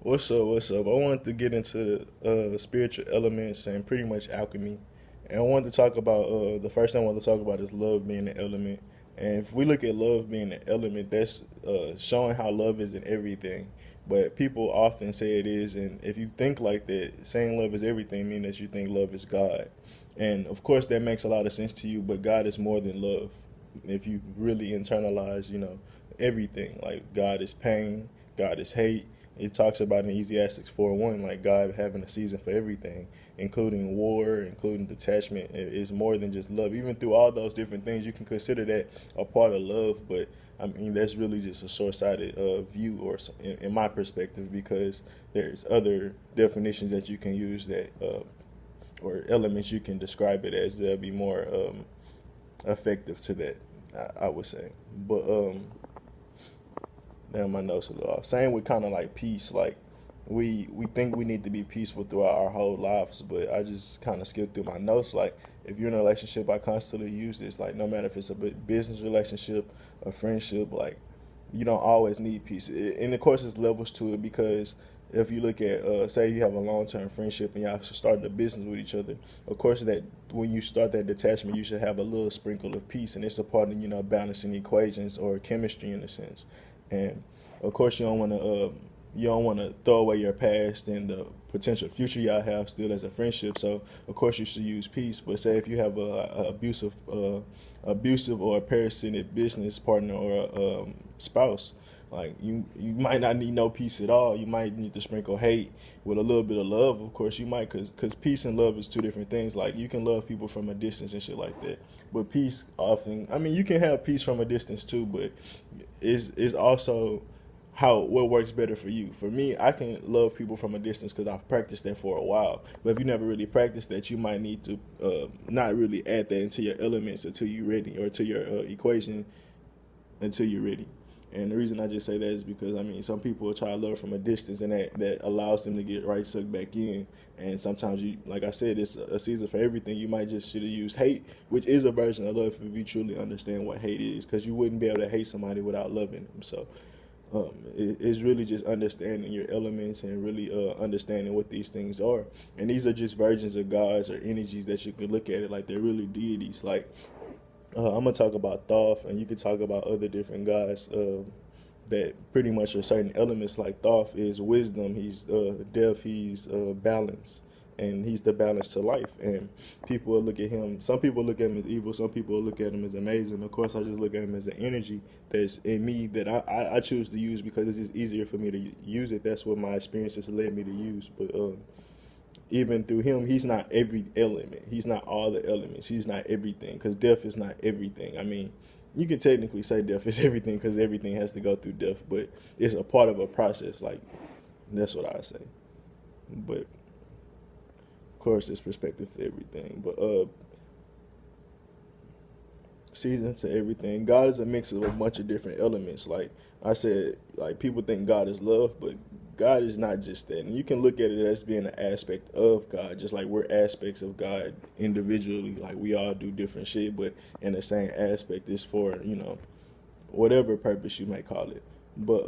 What's up? What's up? I wanted to get into spiritual elements and pretty much alchemy. And I wanted to talk about the first thing I want to talk about is love being an element. And if we look at love being an element, that's showing how love is in everything. But people often say it is, and if you think like that, saying love is everything means that you think love is God. And of course, that makes a lot of sense to you. But God is more than love. If you really internalize, everything, like God is pain, God is hate. It talks about in Ecclesiastes 4:1, like God having a season for everything, including war, including detachment. It is more than just love. Even through all those different things, you can consider that a part of love. But I mean, that's really just a short-sighted view, or in my perspective, because there's other definitions that you can use that, or elements you can describe it as. They'll be more effective to that, I would say. But damn, my notes a little off. Same with kind of like peace. Like we think we need to be peaceful throughout our whole lives, but I just kind of skipped through my notes. Like if you're in a relationship, I constantly use this. Like no matter if it's a business relationship, a friendship, like you don't always need peace. And of course, there's levels to it because if you look at, say, you have a long-term friendship and y'all started a business with each other, of course, that when you start that detachment, you should have a little sprinkle of peace, and it's a part of balancing equations or chemistry in a sense. And of course, you don't want to throw away your past and the potential future y'all have still as a friendship. So of course, you should use peace. But say if you have a abusive or a parasitic business partner or a spouse, like you might not need no peace at all. You might need to sprinkle hate with a little bit of love. Of course, you might, cause peace and love is two different things. Like you can love people from a distance and shit like that. But peace often, I mean, you can have peace from a distance too. But it's also what works better for you. For me, I can love people from a distance because I've practiced that for a while. But if you never really practiced that, you might need to not really add that into your elements until you're ready, or to your equation until you're ready. And the reason I just say that is because, I mean, some people try to love from a distance, and that allows them to get right sucked back in. And sometimes you, like I said, it's a season for everything. You might just should have used hate, which is a version of love if you truly understand what hate is, because you wouldn't be able to hate somebody without loving them. So it's really just understanding your elements and really understanding what these things are. And these are just versions of gods or energies that you can look at it like they're really deities. Like I'm gonna talk about Thoth, and you could talk about other different gods that pretty much are certain elements. Like Thoth is wisdom, he's death, he's balance, and he's the balance to life. And people will look at him. Some people look at him as evil. Some people look at him as amazing. Of course, I just look at him as an energy that's in me that I choose to use because it's just easier for me to use it. That's what my experiences led me to use. But even through him, he's not every element. He's not all the elements. He's not everything, because death is not everything. I mean, you can technically say death is everything because everything has to go through death, but it's a part of a process. Like, that's what I say. But, of course, it's perspective to everything. But season to everything. God is a mix of a bunch of different elements. Like I said, like people think God is love, but God is not just that. And you can look at it as being an aspect of God, just like we're aspects of God individually. Like we all do different shit, but in the same aspect is for, whatever purpose you may call it. But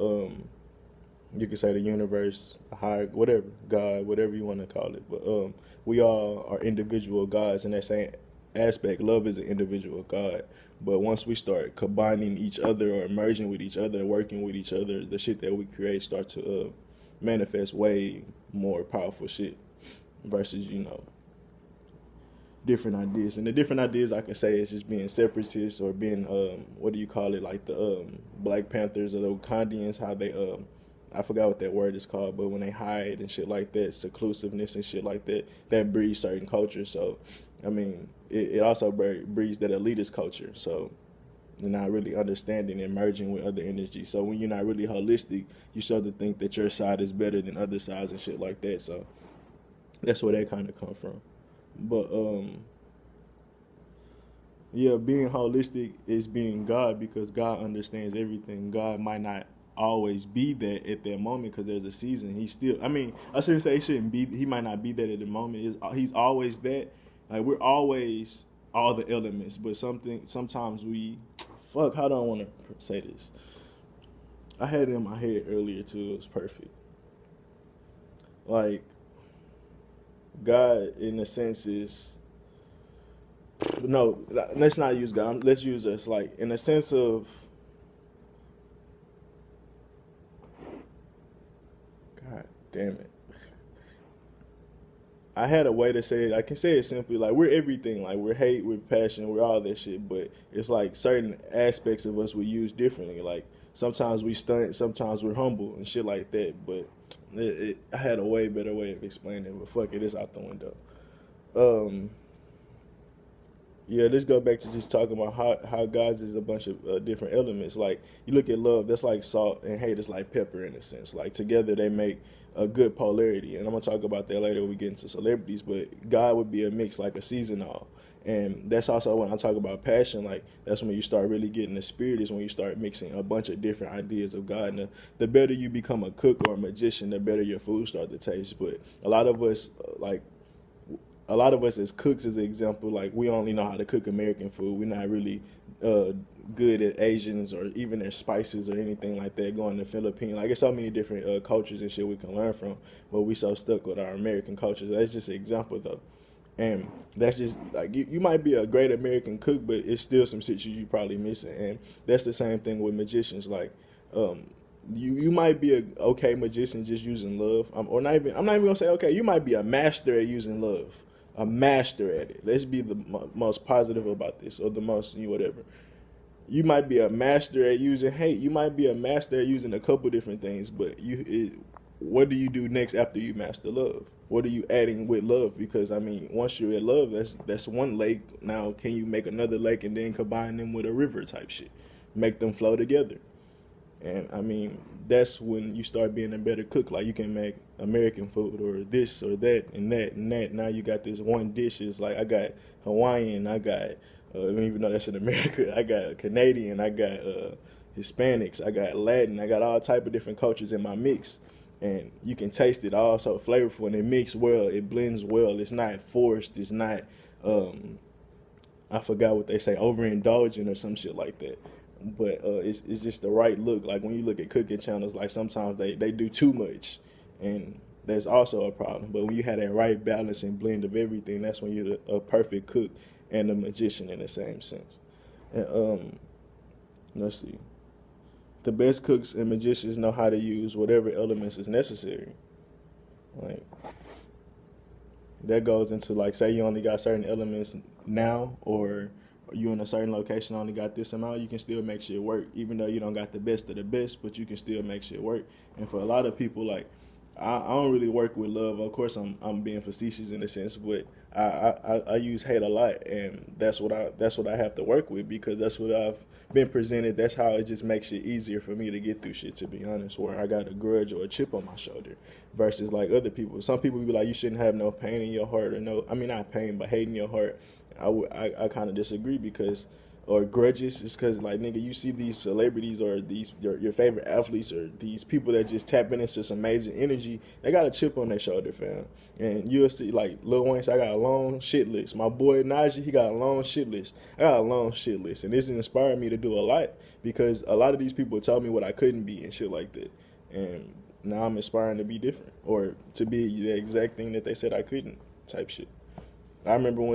you could say the universe, higher, whatever, God, whatever you want to call it. But we all are individual gods in that same aspect. Love is an individual God. But once we start combining each other or merging with each other, working with each other, the shit that we create start to manifest way more powerful shit versus, different ideas. And the different ideas I can say is just being separatists or being, what do you call it, like the Black Panthers or the Wakandians, how they, I forgot what that word is called, but when they hide and shit like that, seclusiveness and shit like that, that breeds certain cultures. So, I mean, it also breeds that elitist culture. So you're not really understanding and merging with other energies. So when you're not really holistic, you start to think that your side is better than other sides and shit like that. So that's where that kind of come from. But yeah, being holistic is being God, because God understands everything. God might not always be that at that moment because there's a season. He's still, I mean, I shouldn't say he shouldn't be, he might not be that at the moment. He's always that. Like we're always all the elements, but sometimes how do I want to say this? I had it in my head earlier too. It was perfect. like God in a sense is no. Let's not use God. Let's use us. Like in a sense of God damn it. I had a way to say it. I can say it simply like we're everything. Like we're hate, we're passion, we're all that shit. But it's like certain aspects of us we use differently. Like sometimes we stunt, sometimes we're humble and shit like that. But I had a way better way of explaining it. But fuck it, it's out the window. Um, Yeah, let's go back to just talking about how God's is a bunch of different elements. Like you look at love, that's like salt, and hate is like pepper in a sense. Like together they make a good polarity, and I'm gonna talk about that later when we get into celebrities. But God would be a mix, like a seasonal, and that's also when I talk about passion. Like that's when you start really getting the spirit. Is when you start mixing a bunch of different ideas of God. And the better you become a cook or a magician, the better your food start to taste. But a lot of us as cooks, as an example, like we only know how to cook American food. We're not really good at Asians or even their spices or anything like that. Going to Philippines, like there's so many different cultures and shit we can learn from, but we so stuck with our American culture. That's just an example though, and that's just like you might be a great American cook, but it's still some shit you probably missing, and that's the same thing with magicians. Like um, you might be a okay magician just using love, or not even. I'm not even gonna say okay. You might be a master at using love, a master at it. Let's be the most positive about this, or the most whatever. You might be a master at using hate. You might be a master at using a couple different things, but what do you do next after you master love? What are you adding with love? Because I mean, once you're at love, that's one lake. Now, can you make another lake and then combine them with a river type shit? Make them flow together. And I mean, that's when you start being a better cook. Like you can make American food or this or that and that and that. Now you got this one dish. It's like I got Hawaiian, I got I don't even know that's in America. I got Canadian, I got Hispanics, I got Latin, I got all type of different cultures in my mix. And you can taste it all so flavorful and it mixes well, it blends well. It's not forced, it's not I forgot what they say, overindulgent or some shit like that. But it's just the right look. Like when you look at cooking channels, like sometimes they do too much, and that's also a problem. But when you have that right balance and blend of everything, that's when you're a perfect cook and a magician in the same sense. And let's see, the best cooks and magicians know how to use whatever elements is necessary. Like that goes into like say you only got certain elements now, or you in a certain location only got this amount, you can still make shit work, even though you don't got the best of the best, but you can still make shit work. And for a lot of people, like I don't really work with love. Of course, I'm being facetious in a sense, but I use hate a lot, and that's what I have to work with because that's what I've been presented. That's how it just makes it easier for me to get through shit. To be honest, where I got a grudge or a chip on my shoulder, versus like other people. Some people be like, you shouldn't have no pain in your heart, or no, I mean not pain, but hate in your heart. I kind of disagree because, or grudges, is because like nigga, you see these celebrities or these your favorite athletes or these people that just tap into some amazing energy. They got a chip on their shoulder, fam. And you'll see like Lil Wayne, I got a long shit list. My boy Najee, he got a long shit list. I got a long shit list, and this inspired me to do a lot because a lot of these people told me what I couldn't be and shit like that, and now I'm inspiring to be different or to be the exact thing that they said I couldn't type shit. I remember I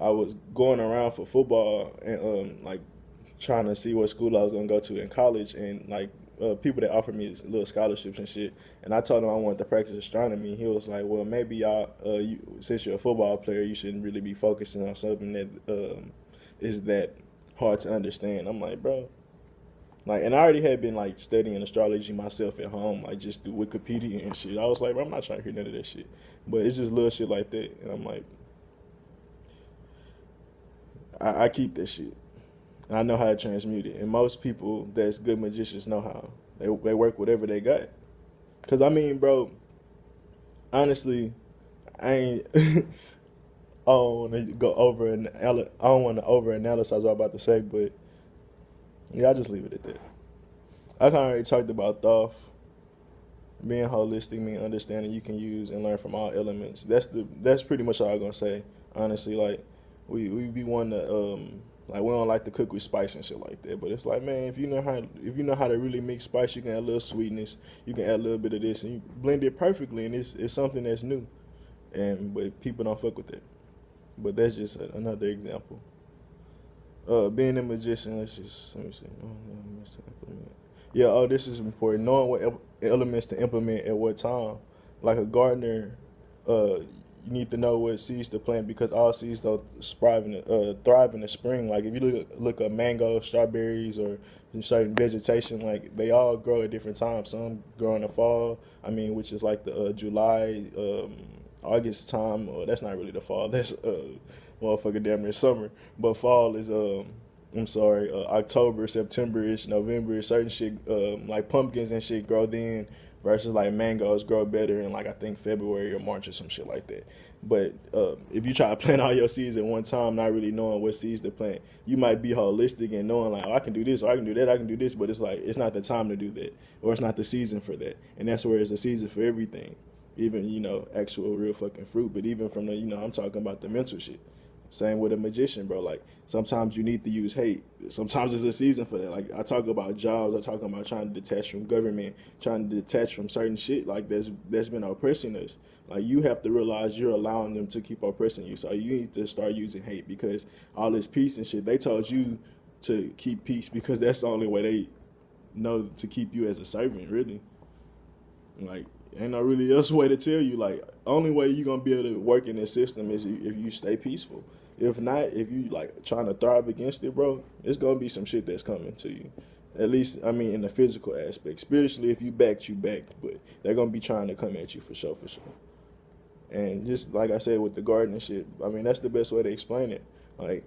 was going around for football and like trying to see what school I was gonna go to in college, and like people that offered me little scholarships and shit. And I told him I wanted to practice astronomy. He was like, "Well, maybe since you're a football player, you shouldn't really be focusing on something that is that hard to understand." I'm like, bro. Like, and I already had been like studying astrology myself at home, like just through Wikipedia and shit. I was like, bro, I'm not trying to hear none of that shit. But it's just little shit like that, and I'm like, I keep that shit, and I know how to transmute it. And most people that's good magicians know how. They work whatever they got. Cause I mean, bro, honestly, I ain't. I don't want to go over and I don't want to overanalyze what I'm about to say, but yeah, I'll just leave it at that. I kind of already talked about thought, being holistic, mean understanding you can use and learn from all elements. That's pretty much all I'm gonna say. Honestly, like we be wanting to Like we don't like to cook with spice and shit like that. But it's like, man, if you know how to really mix spice, you can add a little sweetness, you can add a little bit of this, and you blend it perfectly, and it's something that's new. But people don't fuck with it. But that's just another example. Being a magician, let me see. Elements to implement. Yeah, this is important. Knowing what elements to implement at what time. Like a gardener, you need to know what seeds to plant because all seeds don't thrive in the spring. Like if you look at mangoes, strawberries, or certain vegetation, like they all grow at different times. Some grow in the fall. Which is like the July, August time. Or that's not really the fall. That's motherfucker damn near summer. But fall is October, September-ish, November. Certain shit like pumpkins and shit grow then. Versus like mangoes grow better in like I think February or March or some shit like that. But if you try to plant all your seeds at one time, not really knowing what seeds to plant, you might be holistic and knowing like, I can do this or I can do that, I can do this, but it's like it's not the time to do that or it's not the season for that. And that's where it's a season for everything, even actual real fucking fruit. But even from the I'm talking about the mental shit. Same with a magician, bro. Like, sometimes you need to use hate. Sometimes there's a season for that. Like, I talk about jobs. I talk about trying to detach from government, trying to detach from certain shit, like, that's been oppressing us. Like, you have to realize you're allowing them to keep oppressing you. So you need to start using hate because all this peace and shit, they told you to keep peace because that's the only way they know to keep you as a servant, really. Like, ain't no really else way to tell you. Like, only way you're going to be able to work in this system is if you stay peaceful. If not, if you like trying to thrive against it, bro, it's gonna be some shit that's coming to you. At least, in the physical aspect. Spiritually, if you backed, but they're gonna be trying to come at you for sure. And just like I said with the garden and shit, that's the best way to explain it. Like,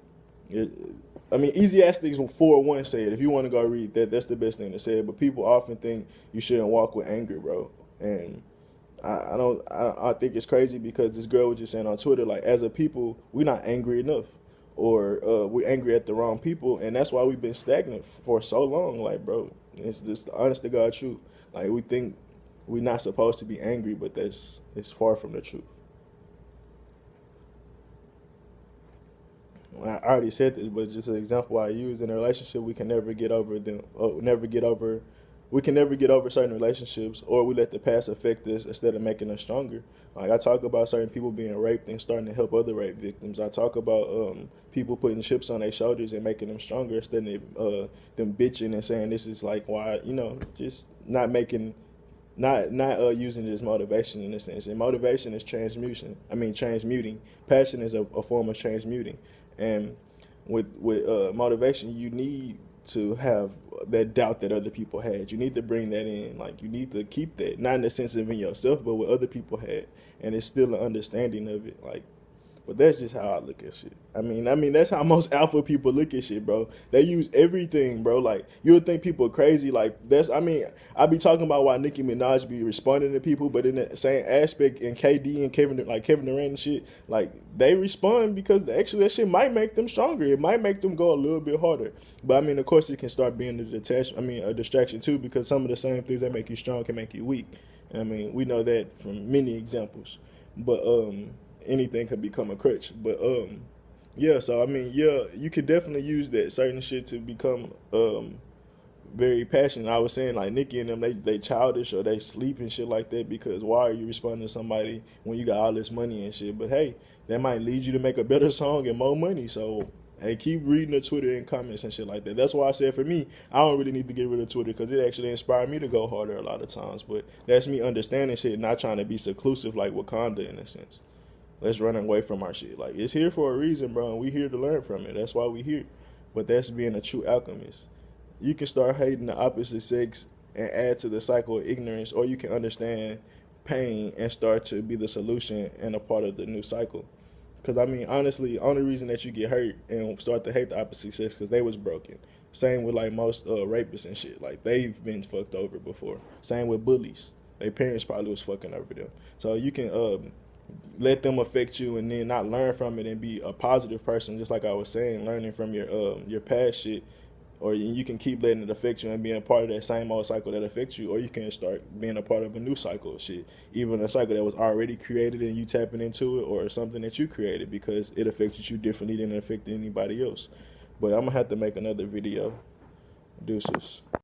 Ecclesiastes 4:1 say it. If you want to go read that, that's the best thing to say. But people often think you shouldn't walk with anger, bro. And I think it's crazy because this girl was just saying on Twitter, like, as a people, we're not angry enough, or we're angry at the wrong people, and that's why we've been stagnant for so long. Like, bro, it's just the honest to God truth. Like, we think we're not supposed to be angry, but it's far from the truth. I already said this, but just an example I use in a relationship, we can never get over certain relationships, or we let the past affect us instead of making us stronger. Like, I talk about certain people being raped and starting to help other rape victims. I talk about people putting chips on their shoulders and making them stronger instead of them bitching and saying this is like why, just not using it as motivation in a sense. And motivation is transmuting. Passion is a form of transmuting. And with motivation, you need to have that doubt that other people had. You need to bring that in. Like, you need to keep that, not in the sense of in yourself, but what other people had. And it's still an understanding of it. Like, but that's just how I look at shit. That's how most alpha people look at shit, bro. They use everything, bro. Like, you would think people are crazy. Like, I be talking about why Nicki Minaj be responding to people, but in the same aspect, in KD and Kevin Durant and shit, like, they respond because actually that shit might make them stronger. It might make them go a little bit harder. But of course, it can start being a distraction too, because some of the same things that make you strong can make you weak. We know that from many examples. But anything could become a crutch. But you could definitely use that certain shit to become very passionate. I was saying, like, Nicki and them, they childish or they sleep and shit like that, because why are you responding to somebody when you got all this money and shit? But hey, that might lead you to make a better song and more money. So hey, keep reading the Twitter and comments and shit like that. That's why I said, for me, I don't really need to get rid of Twitter, because it actually inspired me to go harder a lot of times. But that's me understanding shit, not trying to be seclusive like Wakanda in a sense. Let's run away from our shit. Like, it's here for a reason, bro, and we here to learn from it. That's why we here. But that's being a true alchemist. You can start hating the opposite sex and add to the cycle of ignorance, or you can understand pain and start to be the solution and a part of the new cycle. Because, honestly, only reason that you get hurt and start to hate the opposite sex because they was broken. Same with, like, most rapists and shit. Like, they've been fucked over before. Same with bullies. Their parents probably was fucking over them. So you can let them affect you and then not learn from it and be a positive person, just like I was saying, learning from your past shit. Or you can keep letting it affect you and being a part of that same old cycle that affects you, or you can start being a part of a new cycle of shit. Even a cycle that was already created and you tapping into it, or something that you created because it affected you differently than it affected anybody else. But I'm gonna have to make another video. Deuces.